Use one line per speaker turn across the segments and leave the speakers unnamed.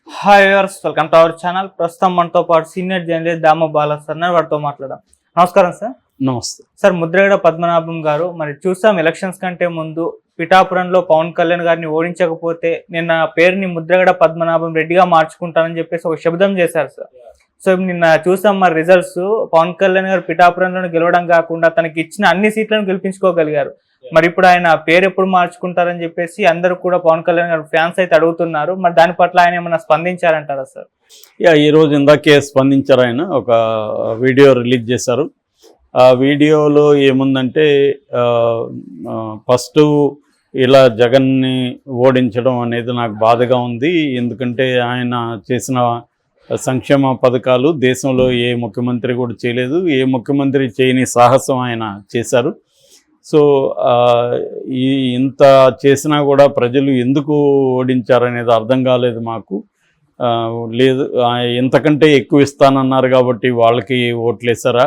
Hi viewers, welcome to our channel. ప్రస్తుతం మనతో పాటు సీనియర్ జర్నలిస్ట్ దామ బాలా సార్ వారితో మాట్లాడదాం. నమస్కారం సార్.
నమస్తే
సార్, ముద్రగడ పద్మనాభం గారు మరి చూసాం ఎలక్షన్స్ కంటే ముందు పిఠాపురంలో పవన్ కళ్యాణ్ గారిని ఓడించకపోతే నిన్న పేరుని ముద్రగడ పద్మనాభం రెడ్డిగా మార్చుకుంటానని చెప్పేసి ఒక శబ్దం చేశారు సార్. సో నిన్న చూసాం మరి రిజల్ట్స్. పవన్ కళ్యాణ్ గారు పిఠాపురంలో గెలవడం కాకుండా తనకి ఇచ్చిన అన్ని సీట్లను గెలిపించుకోగలిగారు. మరి ఇప్పుడు ఆయన పేరు ఎప్పుడు మార్చుకుంటారని చెప్పేసి అందరూ కూడా పవన్ కళ్యాణ్ గారు ఫ్యాన్స్ అయితే అడుగుతున్నారు. మరి దాని పట్ల ఆయన ఏమన్నా స్పందించారంటారా సార్?
ఈరోజు ఇందాకే స్పందించారు. ఆయన ఒక వీడియో రిలీజ్ చేశారు. ఆ వీడియోలో ఏముందంటే ఫస్ట్ ఇలా జగన్ని ఓడించడం అనేది నాకు బాధగా ఉంది. ఎందుకంటే ఆయన చేసిన సంక్షేమ పథకాలు దేశంలో ఏ ముఖ్యమంత్రి కూడా చేయలేదు, ఏ ముఖ్యమంత్రి చేయని సాహసం ఆయన చేశారు. సో ఇంత చేసినా కూడా ప్రజలు ఎందుకు ఓడించారనేది అర్థం కాలేదు మాకు. లేదు, ఇంతకంటే ఎక్కువ ఇస్తానన్నారు కాబట్టి వాళ్ళకి ఓట్లేసారా,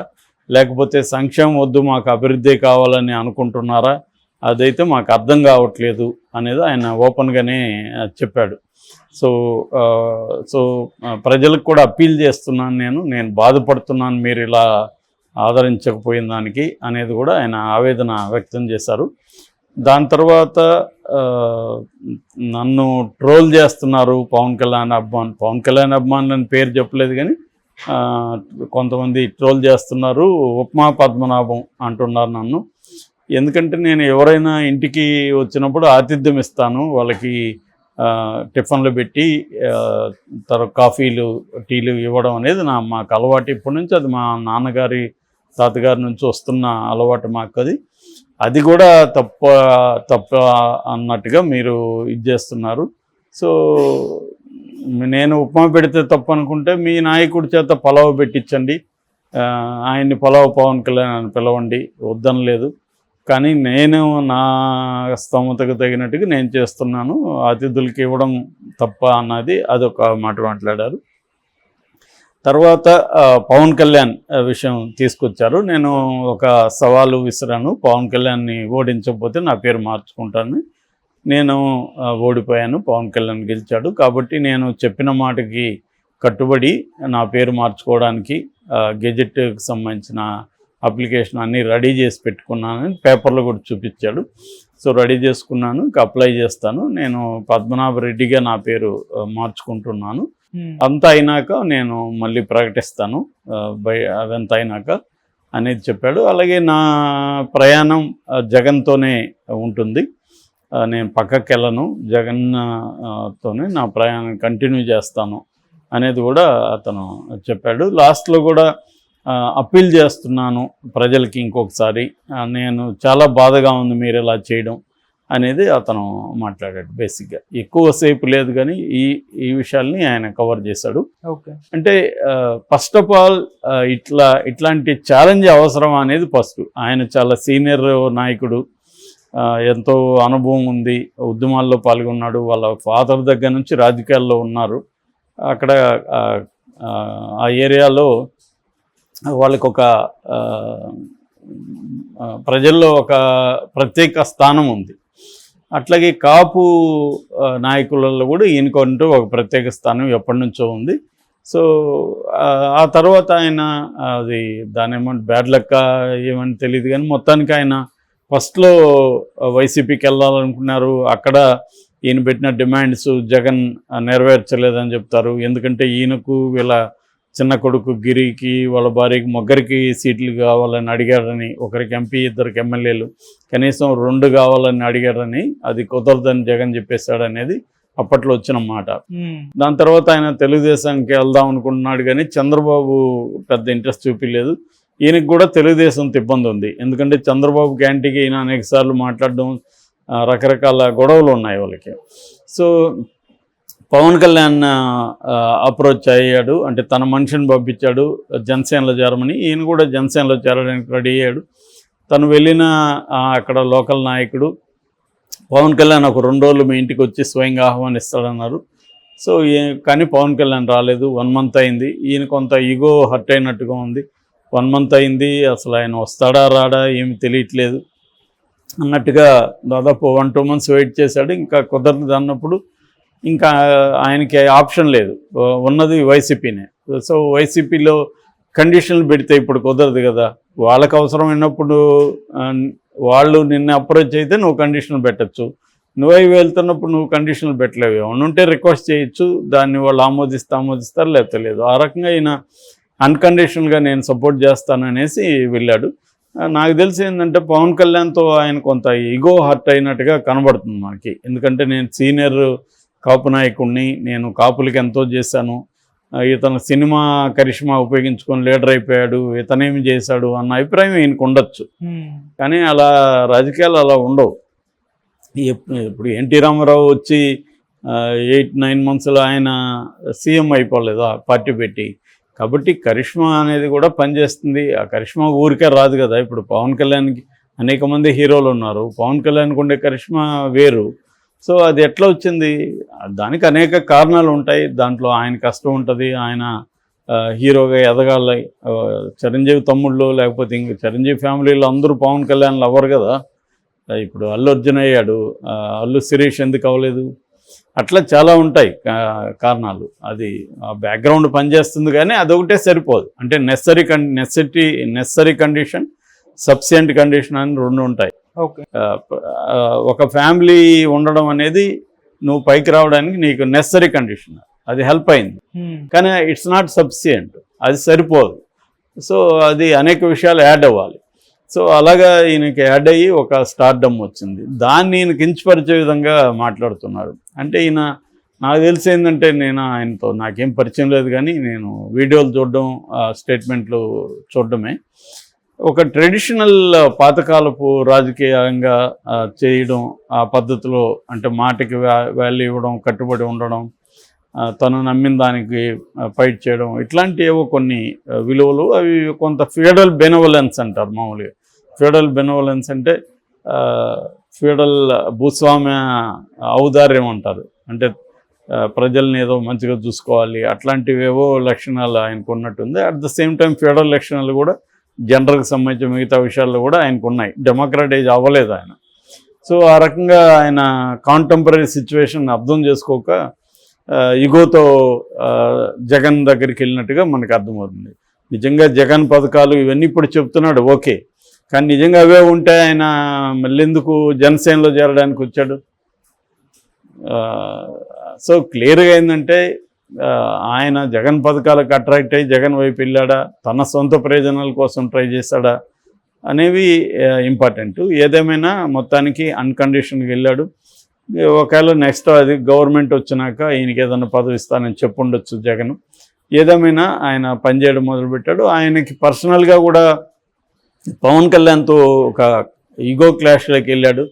లేకపోతే సంక్షేమం వద్దు మాకు అభివృద్ధి కావాలని అనుకుంటున్నారా, అదైతే మాకు అర్థం కావట్లేదు అనేది ఆయన ఓపెన్గానే చెప్పాడు. సో ప్రజలకు కూడా అప్పీల్ చేస్తున్నాను, నేను బాధపడుతున్నాను మీరు ఇలా ఆదరించకపోయిన దానికి అనేది కూడా ఆయన ఆవేదన వ్యక్తం చేశారు. దాని తర్వాత నన్ను ట్రోల్ చేస్తున్నారు పవన్ కళ్యాణ్ అభిమానులని పేరు చెప్పలేదు కానీ కొంతమంది ట్రోల్ చేస్తున్నారు. ఉప్మా పద్మనాభం అంటున్నారు నన్ను. ఎందుకంటే నేను ఎవరైనా ఇంటికి వచ్చినప్పుడు ఆతిథ్యం ఇస్తాను, వాళ్ళకి టిఫిన్లు పెట్టి తర్వాత కాఫీలు టీలు ఇవ్వడం అనేది మాకు అలవాటు ఇప్పటి నుంచి. అది మా నాన్నగారి తాతగారి నుంచి వస్తున్న అలవాటు మాకు. అది కూడా తప్ప అన్నట్టుగా మీరు ఇది చేస్తున్నారు. సో నేను ఉప్మా పెడితే తప్పు అనుకుంటే మీ నాయకుడి చేత పలావ్ పెట్టించండి, ఆయన్ని పవన్ కళ్యాణ్ అని పిలవండి, వద్దనలేదు. కానీ నేను నా స్తోమతకు తగినట్టుగా నేను చేస్తున్నాను, అతిథులకి ఇవ్వడం తప్ప అన్నది అదొక మాట మాట్లాడారు. తర్వాత పవన్ కళ్యాణ్ విషయం తీసుకొచ్చారు. నేను ఒక సవాలు విసిరాను, పవన్ కళ్యాణ్ని ఓడించకపోతే నా పేరు మార్చుకుంటాను. నేను ఓడిపోయాను, పవన్ కళ్యాణ్ గెలిచాడు కాబట్టి నేను చెప్పిన మాటకి కట్టుబడి నా పేరు మార్చుకోవడానికి గెజెట్కి సంబంధించిన అప్లికేషన్ అన్నీ రెడీ చేసి పెట్టుకున్నానని పేపర్లో కూడా చూపించాడు. సో రెడీ చేసుకున్నాను, ఇంకా అప్లై చేస్తాను. నేను పద్మనాభ రెడ్డిగా నా పేరు మార్చుకుంటున్నాను. అంతా అయినాక నేను మళ్ళీ ప్రకటిస్తాను అదంతా అయినాక అనేది చెప్పాడు. అలాగే నా ప్రయాణం జగన్తోనే ఉంటుంది, నేను పక్కకి వెళ్ళను, జగన్తోనే నా ప్రయాణం కంటిన్యూ చేస్తాను అనేది కూడా అతను చెప్పాడు. లాస్ట్లో కూడా అప్పీల్ చేస్తున్నాను ప్రజలకి ఇంకొకసారి, నేను చాలా బాధగా ఉంది మీరు ఇలా చేయడం అనేది అతను మాట్లాడాడు. బేసిక్గా ఎక్కువసేపు లేదు కానీ ఈ విషయాల్ని ఆయన కవర్ చేశాడు.
ఓకే,
అంటే ఫస్ట్ ఆఫ్ ఆల్ ఇట్లాంటి ఛాలెంజ్ అవసరం అనేది ఫస్ట్. ఆయన చాలా సీనియర్ నాయకుడు, ఎంతో అనుభవం ఉంది, ఉద్యమాల్లో పాల్గొన్నాడు, వాళ్ళ ఫాదర్ దగ్గర నుంచి రాజకీయాల్లో ఉన్నారు. అక్కడ ఆ ఏరియాలో వాళ్ళకు ఒక ప్రజల్లో ఒక ప్రత్యేక స్థానం ఉంది. అట్లాగే కాపు నాయకులలో కూడా ఈయనకంటూ ఒక ప్రత్యేక స్థానం ఎప్పటి నుంచో ఉంది. సో ఆ తర్వాత ఆయన అది దాని ఏమంటే బ్యాడ్ లక్ ఏమని తెలియదు కానీ మొత్తానికి ఆయన ఫస్ట్లో వైసీపీకి వెళ్ళాలనుకున్నారు. అక్కడ ఈయన పెట్టిన డిమాండ్స్ జగన్ నెరవేర్చలేదని చెప్తారు. ఎందుకంటే ఈయనకు వీళ్ళ చిన్న కొడుకు గిరికి వాళ్ళ భార్యకి ముగ్గురికి సీట్లు కావాలని అడిగారని, ఒకరికి ఎంపీ ఇద్దరికి ఎమ్మెల్యేలు కనీసం 2 కావాలని అడిగారని, అది కుదరదని జగన్ చెప్పేశాడు అనేది అప్పట్లో వచ్చిన మాట. దాని తర్వాత ఆయన తెలుగుదేశానికి వెళ్దాం అనుకుంటున్నాడు కానీ చంద్రబాబు పెద్ద ఇంట్రెస్ట్ చూపించలేదు. ఈయనకి కూడా తెలుగుదేశంతో ఇబ్బంది ఉంది, ఎందుకంటే చంద్రబాబు క్యాంటీకి ఈయన అనేక సార్లు మాట్లాడడం, రకరకాల గొడవలు ఉన్నాయి వాళ్ళకి. సో పవన్ కళ్యాణ్ అప్రోచ్ అయ్యాడు, అంటే తన మనిషిని పంపించాడు జనసేనలో చేరమని. ఈయన కూడా జనసేనలో చేరడానికి రెడీ అయ్యాడు. తను వెళ్ళిన అక్కడ లోకల్ నాయకుడు పవన్ కళ్యాణ్ ఒక 2 రోజులు మీ ఇంటికి వచ్చి స్వయంగా ఆహ్వానిస్తాడన్నారు. సో కానీ పవన్ కళ్యాణ్ రాలేదు. 1 మంత్ అయింది. ఈయన కొంత ఈగో హర్ట్ అయినట్టుగా ఉంది. 1 మంత్ అయింది, అసలు ఆయన వస్తాడా రాడా ఏమి తెలియట్లేదు అన్నట్టుగా దాదాపు 1-2 మంత్స్ వెయిట్ చేశాడు. ఇంకా కుదరదు అన్నప్పుడు ఇంకా ఆయనకి ఆప్షన్ లేదు, ఉన్నది వైసీపీనే. సో వైసీపీలో కండిషన్లు పెడితే ఇప్పుడు కుదరదు కదా, వాళ్ళకి అవసరమైనప్పుడు వాళ్ళు నిన్ను అప్రోచ్ అయితే నువ్వు కండిషన్లు పెట్టచ్చు, నువ్వై వెళ్తున్నప్పుడు నువ్వు కండిషన్లు పెట్టలేవు. ఏమన్నా ఉంటే రిక్వెస్ట్ చేయొచ్చు, దాన్ని వాళ్ళు ఆమోదిస్తారు లేకపోతే లేదు. ఆ రకంగా ఈయన అన్కండిషనల్గా నేను సపోర్ట్ చేస్తాననేసి వెళ్ళాడు. నాకు తెలిసి ఏంటంటే పవన్ కళ్యాణ్తో ఆయన కొంత ఈగో హర్ట్ అయినట్టుగా కనబడుతుంది మనకి. ఎందుకంటే నేను సీనియర్ కాపు నాయకుడిని, నేను కాపులకి ఎంతో చేశాను, ఇతను సినిమా కరిష్మా ఉపయోగించుకొని లీడర్ అయిపోయాడు, ఇతనేమి చేశాడు అన్న అభిప్రాయం ఈయనకు ఉండొచ్చు. కానీ అలా రాజకీయాలు అలా ఉండవు. ఇప్పుడు ఎన్టీ రామారావు వచ్చి 8-9 monthsలో ఆయన సీఎం అయిపోలేదు ఆ పార్టీ పెట్టి. కాబట్టి కరిష్మా అనేది కూడా పనిచేస్తుంది. ఆ కరిష్మా ఊరికే రాదు కదా. ఇప్పుడు పవన్ కళ్యాణ్కి అనేక మంది హీరోలు ఉన్నారు, పవన్ కళ్యాణ్కి ఉండే కరిష్మా వేరు. సో అది ఎట్లా వచ్చింది, దానికి అనేక కారణాలు ఉంటాయి. దాంట్లో ఆయన కష్టం ఉంటుంది, ఆయన హీరోగా ఎదగాలి. చిరంజీవి తమ్ముళ్ళు లేకపోతే ఇంక చిరంజీవి ఫ్యామిలీలో అందరూ పవన్ కళ్యాణ్లు అవ్వరు కదా. ఇప్పుడు అల్లు అర్జున్ అయ్యాడు, అల్లు శిరీష్ ఎందుకు అవ్వలేదు, అట్లా చాలా ఉంటాయి కారణాలు. అది బ్యాక్గ్రౌండ్ పనిచేస్తుంది కానీ అదొకటే సరిపోదు. అంటే నెసరీ కండిషన్, సబ్సిడెంట్ కండిషన్ అని రెండు ఉంటాయి. ఒక ఫ్యామిలీ ఉండడం అనేది నువ్వు పైకి రావడానికి నీకు నెసరీ కండిషన్, అది హెల్ప్ అయింది. కానీ ఇట్స్ నాట్ సబ్సిడెంట్, అది సరిపోదు. సో అది అనేక విషయాలు యాడ్ అవ్వాలి. సో అలాగా ఈయనకి యాడ్ అయ్యి ఒక స్టార్డమ్ వచ్చింది. దాన్ని ఈయన కించపరిచే విధంగా మాట్లాడుతున్నారు. అంటే ఈయన నాకు తెలిసి ఏంటంటే, నేను ఆయనతో నాకేం పరిచయం లేదు కానీ నేను వీడియోలు చూడడం, స్టేట్మెంట్లు చూడడమే. ఒక ట్రెడిషనల్ పాతకాలపు రాజకీయంగా చేయడం, ఆ పద్ధతిలో అంటే మాటకి వాల్యూ ఇవ్వడం, కట్టుబడి ఉండడం, తను నమ్మిన దానికి ఫైట్ చేయడం, ఇట్లాంటి ఏవో కొన్ని విలువలు. అవి కొంత ఫ్యూడల్ బెనవలెన్స్ అంటారు మామూలుగా. ఫ్యూడల్ బెనవలెన్స్ అంటే ఫ్యూడల్ భూస్వామ్య ఔదార్యం అంటారు. అంటే ప్రజల్ని ఏదో మంచిగా చూసుకోవాలి, అట్లాంటివేవో లక్షణాలు ఆయనకు ఉన్నట్టుంది. At the same time feudal లక్షణాలు కూడా జనరల్కి సంబంధించిన మిగతా విషయాల్లో కూడా ఆయనకు ఉన్నాయి. డెమోక్రటైజ్ అవ్వలేదు ఆయన. సో ఆ రకంగా ఆయన కాంటెంపరీ సిచ్యువేషన్ అర్థం చేసుకోక ఇగోతో జగన్ దగ్గరికి వెళ్ళినట్టుగా మనకు అర్థమవుతుంది. నిజంగా జగన్ పథకాలు ఇవన్నీ ఇప్పుడు చెప్తున్నాడు, ఓకే, కానీ నిజంగా అవే ఉంటే ఆయన మళ్ళీ ఎందుకు జనసేనలో చేరడానికి వచ్చాడు? సో క్లియర్గా ఏంటంటే ఆయన జగన్ పథకాలకు అట్రాక్ట్ అయ్యి జగన్ వైపు వెళ్ళాడా, తన సొంత ప్రయోజనాల కోసం ట్రై చేశాడా అనేవి ఇంపార్టెంట్. ఏదేమైనా మొత్తానికి అన్కండిషన్గా వెళ్ళాడు. ఒకవేళ నెక్స్ట్ అది గవర్నమెంట్ వచ్చినాక ఈయనకి ఏదైనా పదవి ఇస్తానని చెప్పుండొచ్చు జగన్. ఏదేమైనా ఆయన పనిచేయడం మొదలుపెట్టాడు. ఆయనకి పర్సనల్గా కూడా పవన్ కళ్యాణ్తో ఒక ఈగో క్లాష్లోకి వెళ్ళాడు.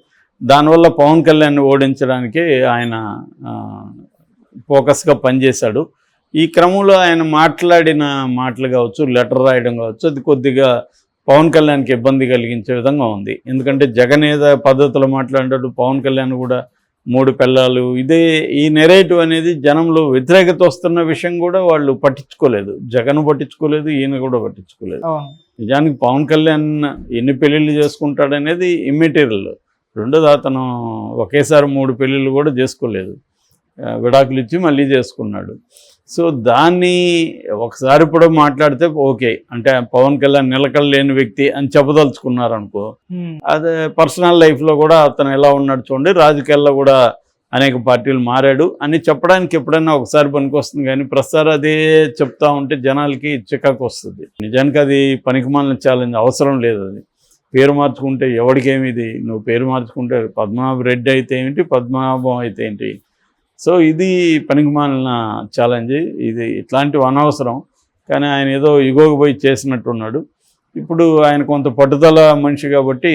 దానివల్ల పవన్ కళ్యాణ్ని ఓడించడానికి ఆయన ఫోకస్గా పనిచేశాడు. ఈ క్రమంలో ఆయన మాట్లాడిన మాటలు కావచ్చు, లెటర్ రాయడం కావచ్చు, అది కొద్దిగా పవన్ కళ్యాణ్కి ఇబ్బంది కలిగించే విధంగా ఉంది. ఎందుకంటే జగన్ ఏదో పద్ధతిలో మాట్లాడాడు, పవన్ కళ్యాణ్ కూడా 3 పిల్లలు, ఇదే ఈ నెరేటివ్ అనేది జనంలో వ్యతిరేకత వస్తున్న విషయం కూడా వాళ్ళు పట్టించుకోలేదు. జగన్ పట్టించుకోలేదు, ఈయన కూడా పట్టించుకోలేదు. నిజానికి పవన్ కళ్యాణ్ ఎన్ని పెళ్ళిళ్ళు చేసుకుంటాడనేది ఇమ్మెటీరియల్. రెండోది అతను ఒకేసారి 3 పెళ్ళిళ్ళు కూడా చేసుకోలేదు, విడాకులు ఇచ్చి మళ్ళీ చేసుకున్నాడు. సో దాన్ని ఒకసారి కూడా మాట్లాడితే ఓకే, అంటే పవన్ కళ్యాణ్ నిలకడలేని వ్యక్తి అని చెప్పదలుచుకున్నారనుకో, అదే పర్సనల్ లైఫ్లో కూడా అతను ఎలా ఉన్నాడు చూడండి, రాజకీయాల్లో కూడా అనేక పార్టీలు మారాడు అని చెప్పడానికి ఎప్పుడైనా ఒకసారి పనికొస్తుంది. కానీ ప్రస్తుతం అదే చెప్తా ఉంటే జనాలకి చికాకు వస్తుంది. నిజానికి అది పనికిమాలిన ఛాలెంజ్, అవసరం లేదు. అది పేరు మార్చుకుంటే ఎవరికేమిది, నువ్వు పేరు మార్చుకుంటే పద్మనాభ రెడ్డి అయితే ఏంటి, పద్మనాభం అయితే ఏంటి. సో ఇది పనికిమాలిన ఛాలెంజ్, ఇది ఇట్లాంటివి అనవసరం. కానీ ఆయన ఏదో ఇగోకి పోయి చేసినట్టున్నాడు. ఇప్పుడు ఆయన కొంత పట్టుదల మనిషి కాబట్టి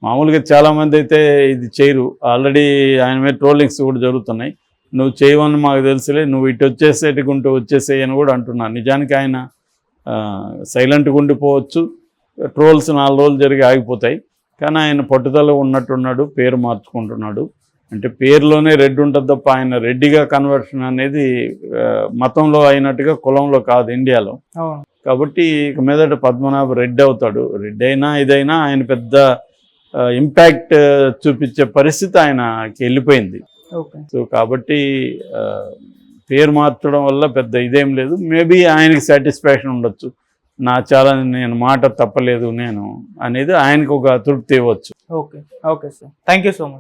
మామూలుగా చాలామంది అయితే ఇది చేయరు. ఆల్రెడీ ఆయన మీద ట్రోలింగ్స్ కూడా జరుగుతున్నాయి. నువ్వు చేయవని మాకు తెలుసులే, నువ్వు ఇటు వచ్చేసేటుకుంటూ వచ్చేసేయి అని కూడా అంటున్నాను. నిజానికి ఆయన సైలెంట్గా ఉండిపోవచ్చు, ట్రోల్స్ 4 రోజులు జరిగి ఆగిపోతాయి. కానీ ఆయన పట్టుదల ఉన్నట్టున్నాడు, పేరు మార్చుకుంటున్నాడు. అంటే పేరులోనే రెడ్డి ఉంటుంది తప్ప ఆయన రెడ్డిగా కన్వర్షన్ అనేది మతంలో అయినట్టుగా కులంలో కాదు ఇండియాలో. కాబట్టి ఇక మీదట పద్మనాభ రెడ్డి అవుతాడు. రెడ్డి అయినా ఇదైనా ఆయన పెద్ద ఇంపాక్ట్ చూపించే పరిస్థితి ఆయనకి వెళ్ళిపోయింది.
ఓకే.
సో కాబట్టి ఆ, పేరు మార్చడం వల్ల పెద్ద ఇదేం లేదు. మేబీ ఆయనకి సాటిస్ఫాక్షన్ ఉండొచ్చు, నా చాలా నేను మాట తప్పలేదు నేను అనేది ఆయనకు ఒక తృప్తి ఇవ్వచ్చు.
Okay. Okay sir. Thank you so much.